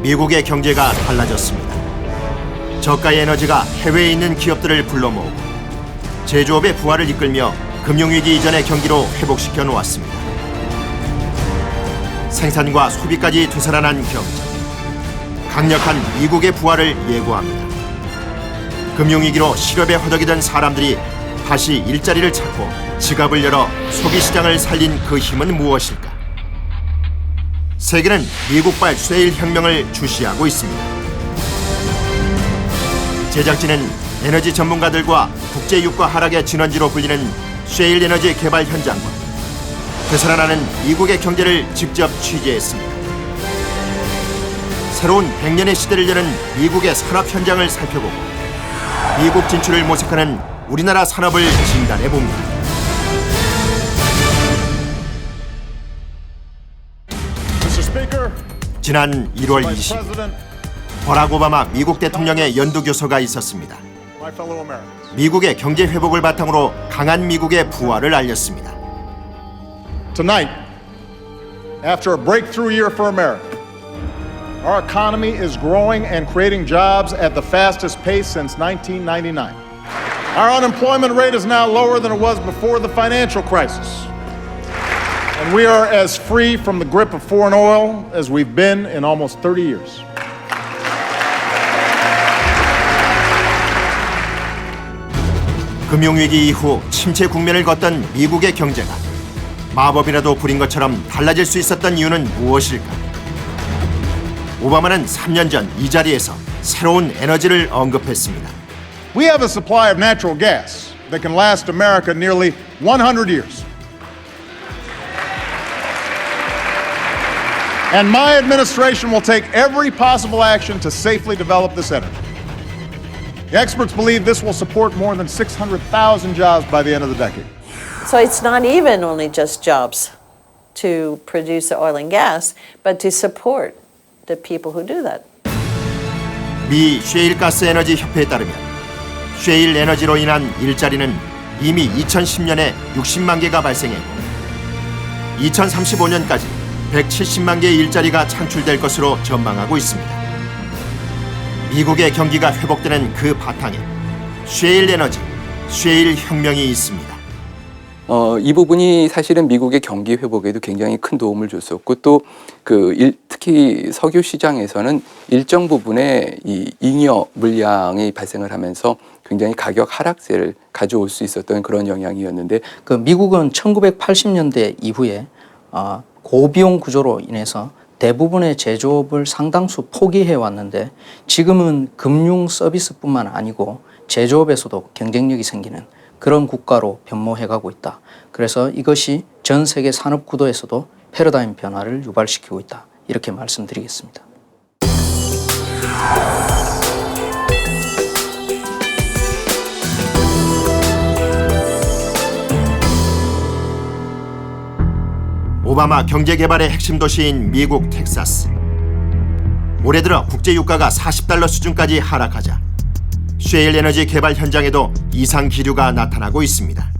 미국의 경제가 달라졌습니다. 저가의 에너지가 해외에 있는 기업들을 불러모으고 제조업의 부활을 이끌며 금융위기 이전의 경기로 회복시켜 놓았습니다. 생산과 소비까지 되살아난 경제. 강력한 미국의 부활을 예고합니다. 금융위기로 실업에 허덕이던 사람들이 다시 일자리를 찾고 지갑을 열어 소비시장을 살린 그 힘은 무엇일까? 세계는 미국발 셰일 혁명을 주시하고 있습니다. 제작진은 에너지 전문가들과 국제유가 하락의 진원지로 불리는 셰일 에너지 개발 현장과 되살아나는 미국의 경제를 직접 취재했습니다. 새로운 100년의 시대를 여는 미국의 산업 현장을 살펴보고 미국 진출을 모색하는 우리나라 산업을 진단해봅니다. 지난 1월 20일 버락 오바마 미국 대통령의 연두교서가 있었습니다. 미국의 경제 회복을 바탕으로 강한 미국의 부활을 알렸습니다. Tonight, after a breakthrough year for America, our economy is growing and creating jobs at the fastest pace since 1999. Our unemployment rate is now lower than it was before the financial crisis. And we are as free from the grip of foreign oil as we've been in almost 30 years. 금융위기 이후 침체 국면을 걷던 미국의 경제가 마법이라도 부린 것처럼 달라질 수 있었던 이유는 무엇일까? 오바마는 3년 전 이 자리에서 새로운 에너지를 언급했습니다. We have a supply of natural gas that can last America nearly 100 years. And my administration will take every possible action to safely develop this energy. The experts believe this will support more than 600,000 jobs by the end of the decade. So it's not even only just jobs to produce the oil and gas, but to support the people who do that. 미 셰일가스 에너지 협회에 따르면 셰일 에너지로 인한 일자리는 이미 2010년에 60만 개가 발생했고 2035년까지 170만 개의 일자리가 창출될 것으로 전망하고 있습니다. 미국의 경기가 회복되는 그 바탕에 셰일 에너지, 셰일 혁명이 있습니다. 이 부분이 사실은 미국의 경기 회복에도 굉장히 큰 도움을 줬었고 또 특히 석유 시장에서는 일정 부분의 이 잉여 물량이 발생을 하면서 굉장히 가격 하락세를 가져올 수 있었던 그런 영향이었는데 그 미국은 1980년대 이후에 고비용 구조로 인해서 대부분의 제조업을 상당수 포기해 왔는데 지금은 금융 서비스뿐만 아니고 제조업에서도 경쟁력이 생기는 그런 국가로 변모해가고 있다. 그래서 이것이 전 세계 산업 구도에서도 패러다임 변화를 유발시키고 있다. 이렇게 말씀드리겠습니다. 오바마 경제개발의 핵심 도시인 미국 텍사스. 올해 들어 국제유가가 $40 수준까지 하락하자 셰일 에너지 개발 현장에도 이상 기류가 나타나고 있습니다.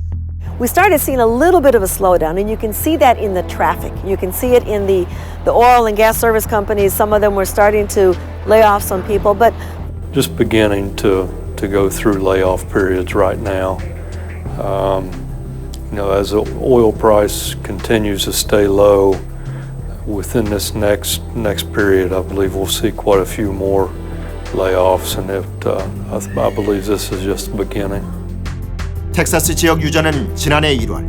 We started seeing a little bit of a slowdown, and you can see that in the traffic. You can see it in the oil and gas service companies. Some of them were starting to lay off some people, but just beginning to go through layoff periods right now. As the oil price continues to stay low, within this next period, I believe we'll see quite a few more layoffs, and I believe this is just the beginning. 텍사스 지역 유저는 지난해 1월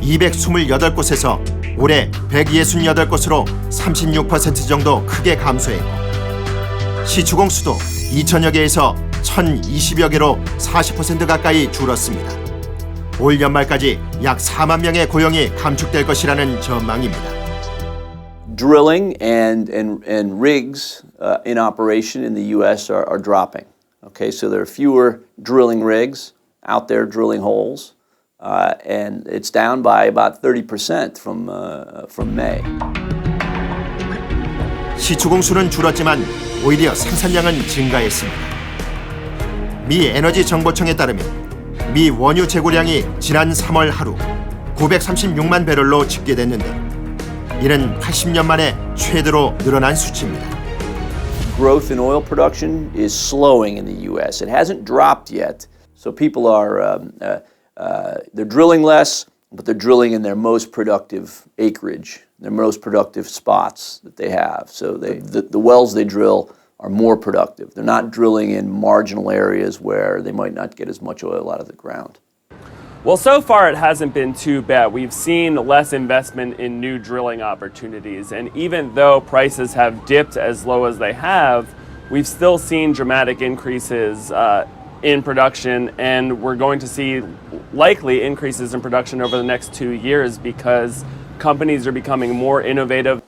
228곳에서 올해 168곳으로 36% 정도 크게 감소했고 시추공 수도 2천여 개에서 1,020여 개로 40% 가까이 줄었습니다. 올 연말까지 약 4만 명의 고용이 감축될 것이라는 전망입니다. Drilling and rigs in operation in the U.S. are dropping. Okay, so there are fewer drilling rigs out there drilling holes, and it's down by about 30% from May. 시추공 수는 줄었지만 오히려 생산량은 증가했습니다. 미 에너지 정보청에 따르면 미 원유 재고량이 지난 3월 하루 936만 배럴로 집계됐는데 이는 80년 만에 최대로 늘어난 수치입니다. growth in oil production is slowing in the U.S. It hasn't dropped yet, so people are they're drilling less, but they're drilling in their most productive acreage, their most productive spots that they have. So the wells they drill are more productive. They're not drilling in marginal areas where they might not get as much oil out of the ground. Well, so far it hasn't been too bad. We've seen less investment in new drilling opportunities, and even though prices have dipped as low as they have, we've still seen dramatic increases in production, and we're going to see likely increases in production over the next 2 years because companies are becoming more innovative.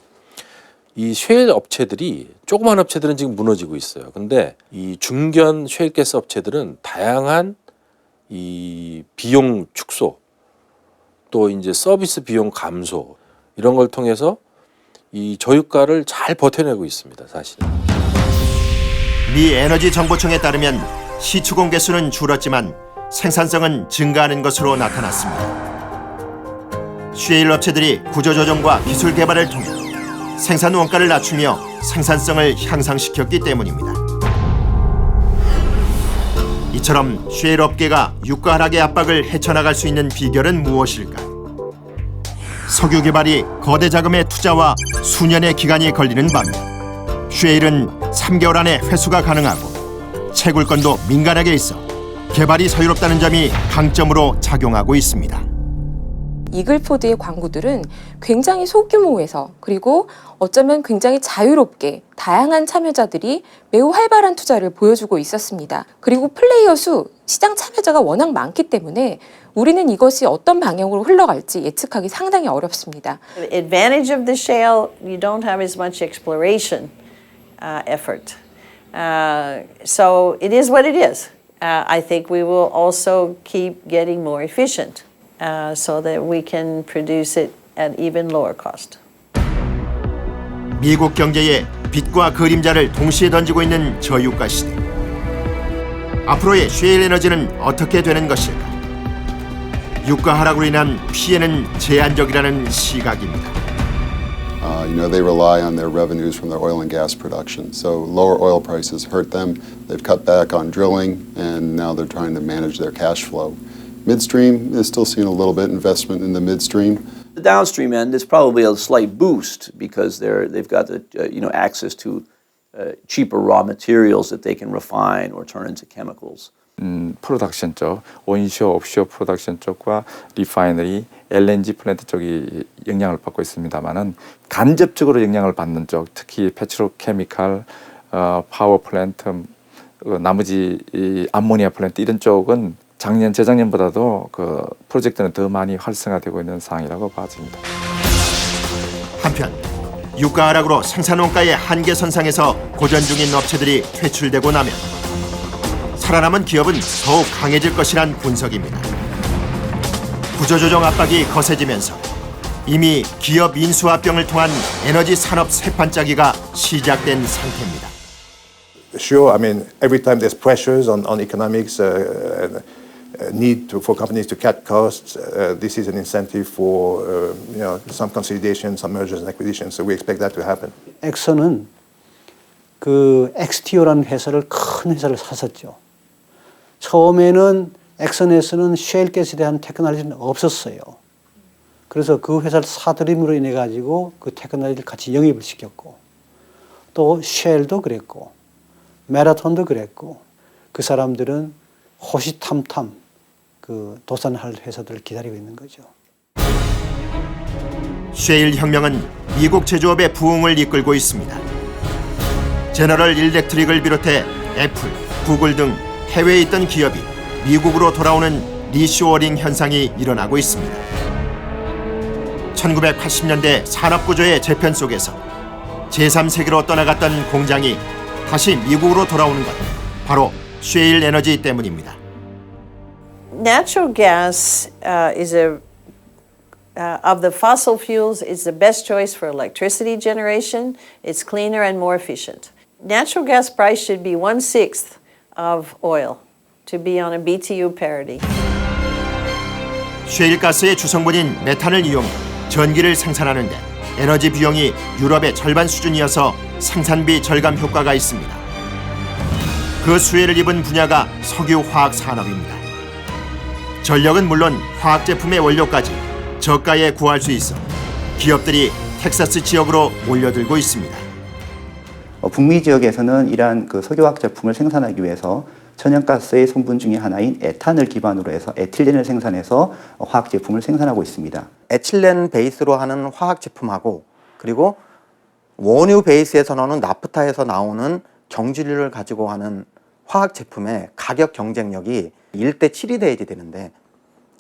이 쉐일 업체들이 조그만 업체들은 지금 무너지고 있어요. 근데 이 중견 쉐일가스 업체들은 다양한 이 비용 축소 또 이제 서비스 비용 감소 이런 걸 통해서 이 저유가를 잘 버텨내고 있습니다, 사실. 미 에너지 정보청에 따르면 시추공 개수는 줄었지만 생산성은 증가하는 것으로 나타났습니다. 쉐일 업체들이 구조조정과 기술 개발을 통해 생산 원가를 낮추며 생산성을 향상시켰기 때문입니다. 이처럼 쉐일 업계가 유가 하락의 압박을 헤쳐나갈 수 있는 비결은 무엇일까? 석유 개발이 거대 자금의 투자와 수년의 기간이 걸리는 반면 쉐일은 3개월 안에 회수가 가능하고 채굴권도 민간에게 있어 개발이 서유롭다는 점이 강점으로 작용하고 있습니다. 이글포드의 광구들은 굉장히 소규모에서 그리고 어쩌면 굉장히 자유롭게 다양한 참여자들이 매우 활발한 투자를 보여주고 있었습니다. 그리고 플레이어 수, 시장 참여자가 워낙 많기 때문에 우리는 이것이 어떤 방향으로 흘러갈지 예측하기 상당히 어렵습니다. The advantage of the shale, you don't have as much exploration effort. So it is what it is. I think we will also keep getting more efficient. So that we can produce it at even lower cost. 미국 경제에 빛과 그림자를 동시에 던지고 있는 저유가 시대. 앞으로의 쉐일 에너지는 어떻게 되는 것일까? 유가 하락으로 인한 피해는 제한적이라는 시각입니다. They rely on their revenues from their oil and gas production. So lower oil prices hurt them. They've cut back on drilling, and now they're trying to manage their cash flow. Midstream is still seeing a little bit investment in the midstream. The downstream end is probably a slight boost because they've got the access to cheaper raw materials that they can refine or turn into chemicals. 프로덕션 쪽, 온쇼어, 옵쇼어 프로덕션 쪽과 리파이너리, LNG 플랜트 쪽이 영향을 받고 있습니다만은 간접적으로 영향을 받는 쪽, 특히 페트로케미칼, 파워 플랜트, 나머지 이 암모니아 플랜트 이런 쪽은 작년, 재작년보다도 그 프로젝트는 더 많이 활성화되고 있는 상황이라고 봐집니다. 한편 유가 하락으로 생산 원가의 한계선상에서 고전 중인 업체들이 퇴출되고 나면 살아남은 기업은 더욱 강해질 것이란 분석입니다. 구조조정 압박이 거세지면서 이미 기업 인수합병을 통한 에너지 산업 새판짜기가 시작된 상태입니다. Sure, I mean, every time there's pressures on economics, need for companies to cut costs, this is an incentive for some consolidation, some mergers and acquisitions. So we expect that to happen. 엑슨은 그 XTO라는 회사를 큰 회사를 샀었죠. 처음에는 엑슨에서는 쉐일 가스에 대한 테크놀로지는 없었어요. 그래서 그 회사를 사들임으로 인해 가지고 그 테크놀로지를 같이 영입을 시켰고 또 쉐일도 그랬고 메라톤도 그랬고 그 사람들은 호시탐탐 그 도산할 회사들을 기다리고 있는 거죠. 쉐일 혁명은 미국 제조업의 부흥을 이끌고 있습니다. 제너럴 일렉트릭을 비롯해 애플, 구글 등 해외에 있던 기업이 미국으로 돌아오는 리쇼어링 현상이 일어나고 있습니다. 1980년대 산업구조의 재편 속에서 제3세계로 떠나갔던 공장이 다시 미국으로 돌아오는 것, 바로 쉐일 에너지 때문입니다. Natural gas is of the fossil fuels is the best choice for electricity generation. It's cleaner and more efficient. Natural gas price should be 1/6 of oil to be on a BTU parity. 쉐일 가스의 주성분인 메탄을 이용해 전기를 생산하는데 에너지 비용이 유럽의 절반 수준이어서 생산비 절감 효과가 있습니다. 그 수혜를 입은 분야가 석유화학 산업입니다. 전력은 물론 화학 제품의 원료까지 저가에 구할 수 있어 기업들이 텍사스 지역으로 몰려들고 있습니다. 북미 지역에서는 이러한 그 석유화학 제품을 생산하기 위해서 천연가스의 성분 중에 하나인 에탄을 기반으로 해서 에틸렌을 생산해서 화학 제품을 생산하고 있습니다. 에틸렌 베이스로 하는 화학 제품하고 그리고 원유 베이스에서 나오는 나프타에서 나오는 경질유를 가지고 하는 화학 제품의 가격 경쟁력이 1대 7이 돼야지 되는데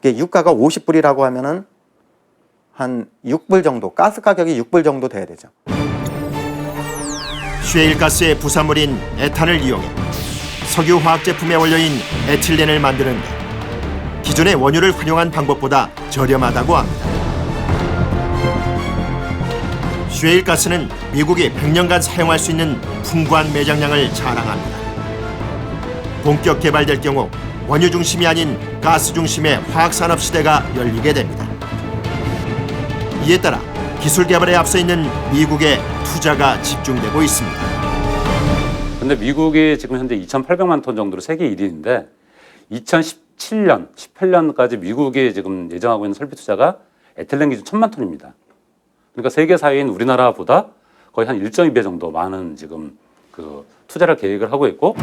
이게 유가가 50불이라고 하면은 한 6불 정도, 가스 가격이 6불 정도 돼야 되죠. 셰일가스의 부산물인 에탄을 이용해 석유화학 제품의 원료인 에틸렌을 만드는데 기존의 원유를 활용한 방법보다 저렴하다고 합니다. 셰일가스는 미국이 100년간 사용할 수 있는 풍부한 매장량을 자랑합니다. 본격 개발될 경우 원유 중심이 아닌 가스 중심의 화학산업 시대가 열리게 됩니다. 이에 따라 기술 개발에 앞서 있는 미국의 투자가 집중되고 있습니다. 근데 미국이 지금 현재 2,800만 톤 정도로 세계 1위인데 2017년, 18년까지 미국이 지금 예정하고 있는 설비 투자가 에틸렌 기준 1,000만 톤입니다. 그러니까 세계 4위인 우리나라보다 거의 한 1.2배 정도 많은 지금 그 투자를 계획을 하고 있고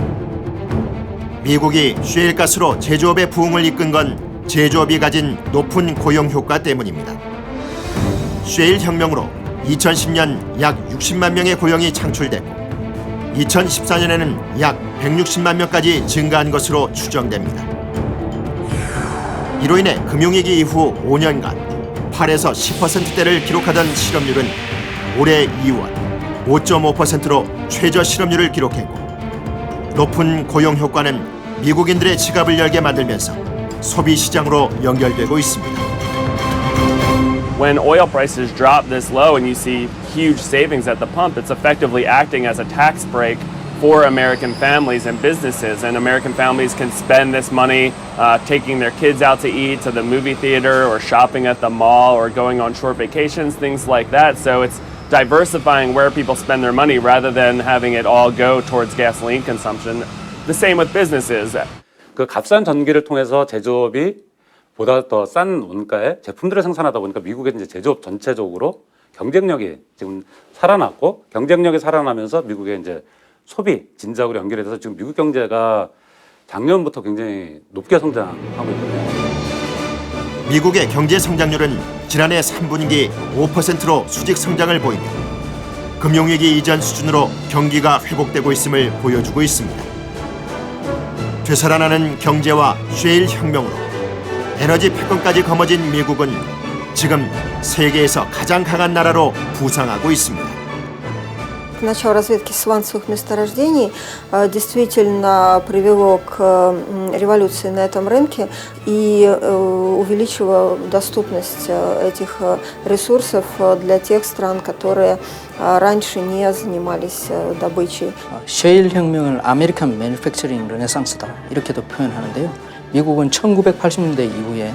미국이 셰일가스로 제조업의 부흥을 이끈 건 제조업이 가진 높은 고용 효과 때문입니다. 셰일 혁명으로 2010년 약 60만 명의 고용이 창출됐고 2014년에는 약 160만 명까지 증가한 것으로 추정됩니다. 이로 인해 금융위기 이후 5년간 8에서 10%대를 기록하던 실업률은 올해 2월 5.5%로 최저 실업률을 기록했고 높은 고용 효과는 미국인들의 지갑을 열게 만들면서 소비 시장으로 연결되고 있습니다. When oil prices drop this low and you see huge savings at the pump, it's effectively acting as a tax break for American families and businesses. And American families can spend this money taking their kids out to eat, to the movie theater, or shopping at the mall, or going on short vacations, things like that. So it's diversifying where people spend their money rather than having it all go towards gasoline consumption. The same with businesses. 그 값싼 전기를 통해서 제조업이 보다 더 싼 원가의 제품들을 생산하다 보니까 미국의 이제 제조업 전체적으로 경쟁력이 지금 살아났고 경쟁력이 살아나면서 미국의 이제 소비 진작으로 연결이 돼서 지금 미국 경제가 작년부터 굉장히 높게 성장하고 있거든요. 미국의 경제 성장률은 지난해 3분기 5%로 수직 성장을 보이며 금융위기 이전 수준으로 경기가 회복되고 있음을 보여주고 있습니다. 되살아나는 경제와 셰일 혁명으로 에너지 패권까지 거머쥔 미국은 지금 세계에서 가장 강한 나라로 부상하고 있습니다. Начало разведки сланцевых месторождений действительно привело к революции на этом рынке и увеличило доступность этих ресурсов для тех стран, которые раньше не занимались добычей. 셰일 혁명을 아메리칸 매니팩처링 르네상스다 이렇게도 표현하는데요. 미국은 1980년대 이후에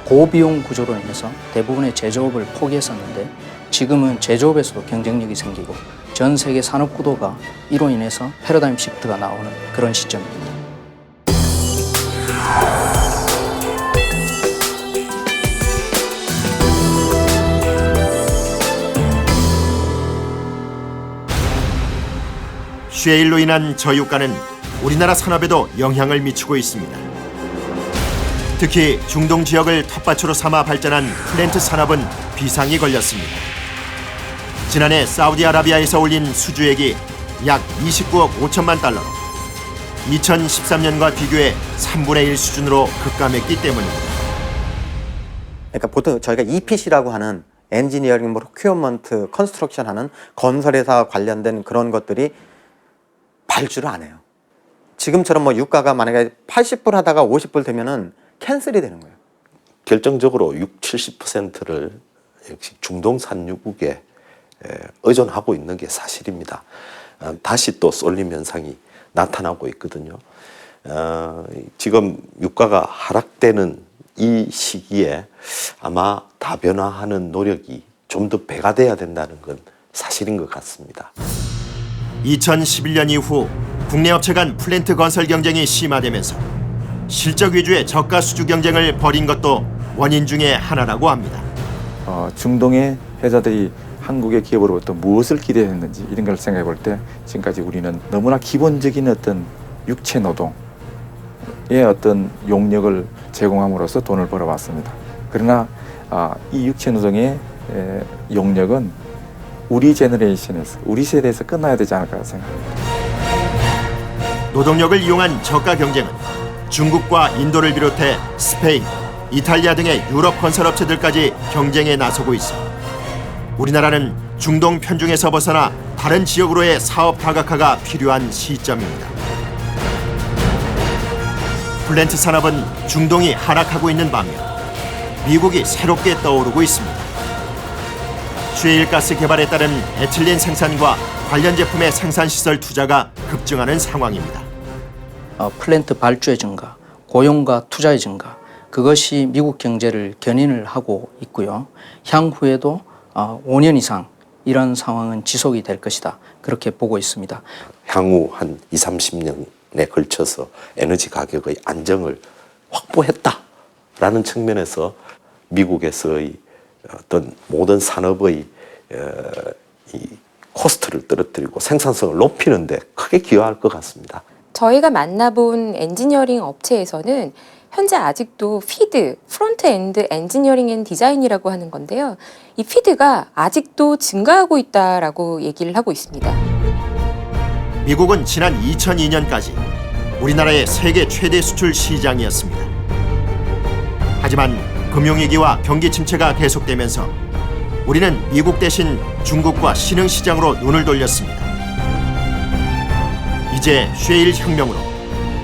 고비용 구조로 인해서 대부분의 제조업을 포기했었는데 지금은 제조업에서도 경쟁력이 생기고 전 세계 산업 구도가 이로 인해서 패러다임 시프트가 나오는 그런 시점입니다. 셰일로 인한 저유가는 우리나라 산업에도 영향을 미치고 있습니다. 특히 중동 지역을 텃밭으로 삼아 발전한 플랜트 산업은 비상이 걸렸습니다. 지난해 사우디아라비아에서 올린 수주액이 약 29억 5천만 달러로 2013년과 비교해 3분의 1 수준으로 급감했기 때문입니다. 그러니까 보통 저희가 EPC라고 하는 엔지니어링, 프로큐어먼트, 컨스트럭션 하는 건설회사 관련된 그런 것들이 발주를 안 해요. 지금처럼 유가가 만약에 80불 하다가 50불 되면은 캔슬이 되는 거예요. 결정적으로 60-70%를 역시 중동 산유국에 의존하고 있는 게 사실입니다. 다시 또 쏠림 현상이 나타나고 있거든요. 지금 유가가 하락되는 이 시기에 아마 다변화하는 노력이 좀 더 배가 돼야 된다는 건 사실인 것 같습니다. 2011년 이후 국내 업체 간 플랜트 건설 경쟁이 심화되면서 실적 위주의 저가 수주 경쟁을 벌인 것도 원인 중에 하나라고 합니다. 중동의 회사들이 한국의 기업으로부터 무엇을 기대했는지 이런 걸 생각해 볼 때 지금까지 우리는 너무나 기본적인 어떤 육체 노동의 어떤 용역을 제공함으로써 돈을 벌어왔습니다. 그러나 이 육체 노동의 용역은 우리 제너레이션에서, 우리 세대에서 끝나야 되지 않을까 생각합니다. 노동력을 이용한 저가 경쟁은 중국과 인도를 비롯해 스페인, 이탈리아 등의 유럽 건설업체들까지 경쟁에 나서고 있어 우리나라는 중동 편중에서 벗어나 다른 지역으로의 사업 다각화가 필요한 시점입니다. 플랜트 산업은 중동이 하락하고 있는 반면 미국이 새롭게 떠오르고 있습니다. 셰일가스 개발에 따른 에틸렌 생산과 관련 제품의 생산시설 투자가 급증하는 상황입니다. 플랜트 발주의 증가, 고용과 투자의 증가, 그것이 미국 경제를 견인을 하고 있고요. 향후에도 5년 이상 이런 상황은 지속이 될 것이다. 그렇게 보고 있습니다. 향후 한 20-30년에 걸쳐서 에너지 가격의 안정을 확보했다라는 측면에서 미국에서의 어떤 모든 산업의 이 코스트를 떨어뜨리고 생산성을 높이는 데 크게 기여할 것 같습니다. 저희가 만나본 엔지니어링 업체에서는 현재 아직도 피드, 프론트 엔드 엔지니어링 앤 디자인이라고 하는 건데요. 이 피드가 아직도 증가하고 있다라고 얘기를 하고 있습니다. 미국은 지난 2002년까지 우리나라의 세계 최대 수출 시장이었습니다. 하지만 금융위기와 경기 침체가 계속되면서 우리는 미국 대신 중국과 신흥 시장으로 눈을 돌렸습니다. 이제 셰일 혁명으로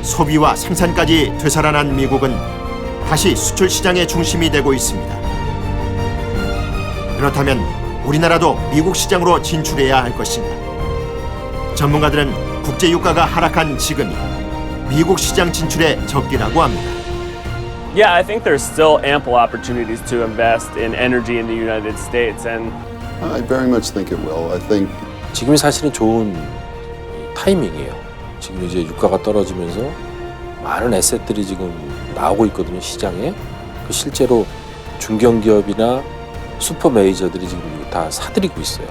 소비와 생산까지 되살아난 미국은 다시 수출 시장의 중심이 되고 있습니다. 그렇다면 우리나라도 미국 시장으로 진출해야 할 것인가? 전문가들은 국제 유가가 하락한 지금이 미국 시장 진출의 적기라고 합니다. Yeah, I think there's still ample opportunities to invest in energy in the United States, and I very much think it will. I think 지금이 사실은 좋은 타이밍이에요. 지금 이제 유가가 떨어지면서 많은 에셋들이 지금 나오고 있거든요, 시장에. 실제로 중견기업이나 슈퍼 메이저들이 지금 다 사들이고 있어요.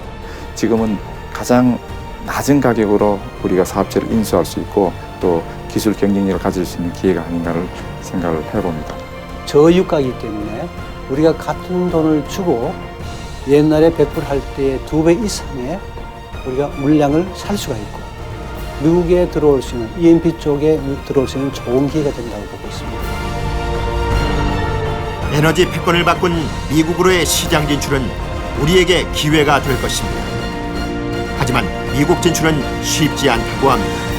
지금은 가장 낮은 가격으로 우리가 사업체를 인수할 수 있고 또 기술 경쟁력을 가질 수 있는 기회가 아닌가를 생각을 해봅니다. 저유가이기 때문에 우리가 같은 돈을 주고 옛날에 100불 할 때의 2배 이상의 우리가 물량을 살 수가 있고 미국에 들어올 수 있는 EMP 쪽에 들어올 수 있는 좋은 기회가 된다고 보고 있습니다. 에너지 패권을 바꾼 미국으로의 시장 진출은 우리에게 기회가 될 것입니다. 하지만 미국 진출은 쉽지 않다고 합니다.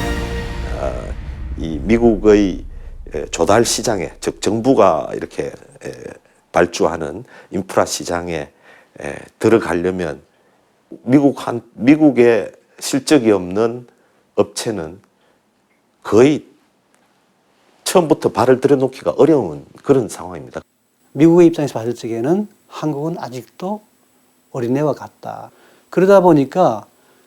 이 미국의 조달 시장에, 즉 정부가 이렇게 발주하는 인프라 시장에 들어가려면 미국에 실적이 없는 업체는 거의 처음부터 발을 들여놓기가 어려운 그런 상황입니다. 미국의 입장에서 봤을 적에는 한국은 아직도 어린애와 같다. 그러다 보니까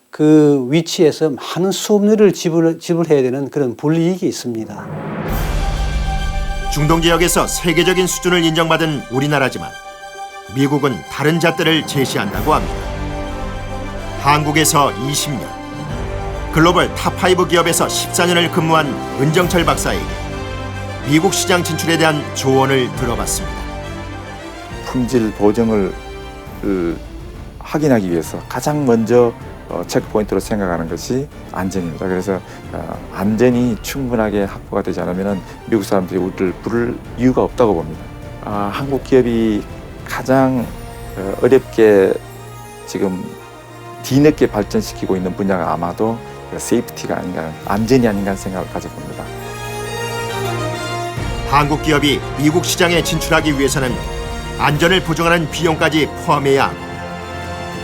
그 위치에서 많은 수업료를 지불해야 되는 그런 불이익이 있습니다. 중동 지역에서 세계적인 수준을 인정받은 우리나라지만 미국은 다른 잣대를 제시한다고 합니다. 한국에서 20년, 글로벌 탑5 기업에서 14년을 근무한 은정철 박사에게 미국 시장 진출에 대한 조언을 들어봤습니다. 품질 보증을 확인하기 위해서 가장 먼저 체크포인트로 생각하는 것이 안전입니다. 그래서 안전이 충분하게 확보가 되지 않으면 미국 사람들이 우리를 부를 이유가 없다고 봅니다. 한국 기업이 가장 어렵게 지금 뒤늦게 발전시키고 있는 분야가 아마도 세이프티가 아닌가, 안전이 아닌가 하는 생각을 가지고 봅니다. 한국 기업이 미국 시장에 진출하기 위해서는 안전을 보증하는 비용까지 포함해야 하고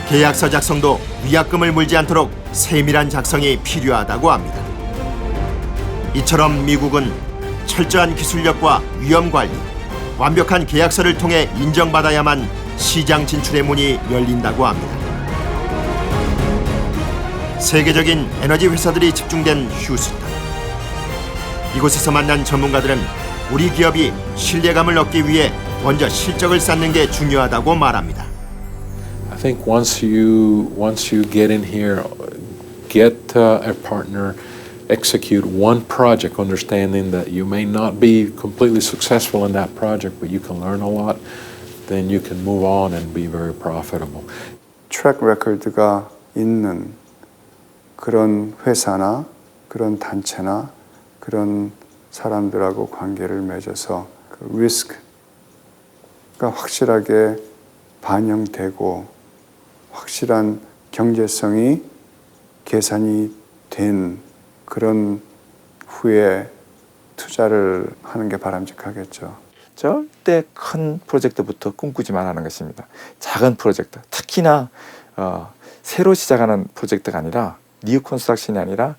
계약서 작성도 위약금을 물지 않도록 세밀한 작성이 필요하다고 합니다. 이처럼 미국은 철저한 기술력과 위험 관리, 완벽한 계약서를 통해 인정받아야만 시장 진출의 문이 열린다고 합니다. 세계적인 에너지 회사들이 집중된 휴스턴. 이곳에서 만난 전문가들은 우리 기업이 신뢰감을 얻기 위해 먼저 실적을 쌓는 게 중요하다고 말합니다. I think once you get in here, get a partner, execute one project, understanding that you may not be completely successful in that project, but you can learn a lot, then you can move on and be very profitable. 트랙 레코드가 있는 그런 회사나 그런 단체나 그런 사람들하고 관계를 맺어서 그 리스크가 확실하게 반영되고 확실한 경제성이 계산이 된 그런 후에 투자를 하는 게 바람직하겠죠. 절대 큰 프로젝트부터 꿈꾸지만 하는 것입니다. 작은 프로젝트, 특히나 새로 시작하는 프로젝트가 아니라 뉴 컨스트럭션이 아니라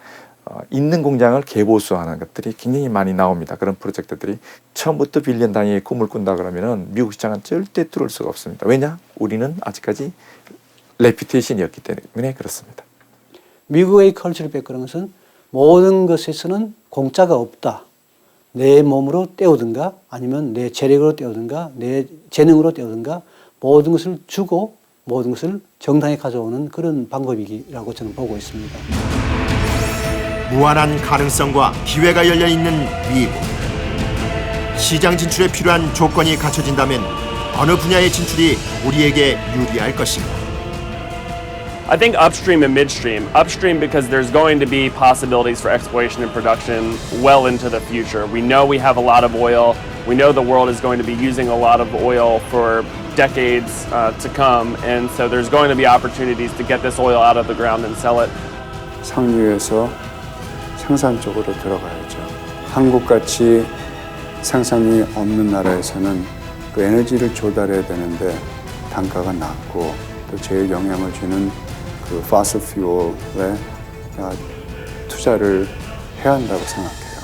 있는 공장을 개보수하는 것들이 굉장히 많이 나옵니다. 그런 프로젝트들이 처음부터 빌리언 단위의 꿈을 꾼다 그러면은 미국 시장은 절대 뚫을 수가 없습니다. 왜냐? 우리는 아직까지 레퓨테이션이었기 때문에 그렇습니다. 미국의 컬처를 베끄는 것은 모든 것에서는 공짜가 없다. 내 몸으로 때우든가 아니면 내 재력으로 때우든가 내 재능으로 때우든가 모든 것을 주고 모든 것을 정당히 가져오는 그런 방법이라고 저는 보고 있습니다. 무한한 가능성과 기회가 열려있는 미국. 시장 진출에 필요한 조건이 갖춰진다면 어느 분야의 진출이 우리에게 유리할 것인가? I think upstream and midstream. Upstream because there's going to be possibilities for exploration and production well into the future. We know we have a lot of oil. We know the world is going to be using a lot of oil for decades to come, and so there's going to be opportunities to get this oil out of the ground and sell it. 상류에서 생산 쪽으로 들어가야죠. 한국같이 생산이 없는 나라에서는 그 에너지를 조달해야 되는데 단가가 낮고 또 제일 영향을 주는 그 파슬 퓨얼에 투자를 해야 한다고 생각해요.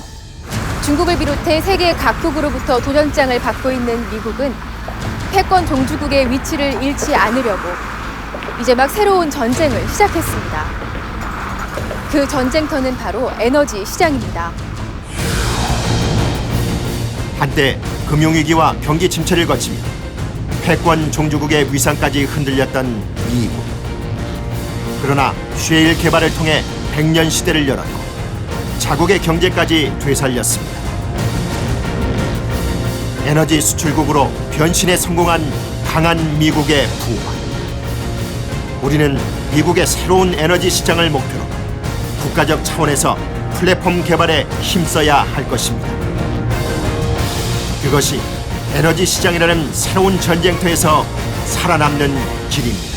중국을 비롯해 세계 각국으로부터 도전장을 받고 있는 미국은 패권 종주국의 위치를 잃지 않으려고 이제 막 새로운 전쟁을 시작했습니다. 그 전쟁터는 바로 에너지 시장입니다. 한때 금융위기와 경기 침체를 거치며 패권 종주국의 위상까지 흔들렸던 미국. 그러나 쉐일 개발을 통해 100년 시대를 열었고 자국의 경제까지 되살렸습니다. 에너지 수출국으로 변신에 성공한 강한 미국의 부활. 우리는 미국의 새로운 에너지 시장을 목표로 국가적 차원에서 플랫폼 개발에 힘써야 할 것입니다. 그것이 에너지 시장이라는 새로운 전쟁터에서 살아남는 길입니다.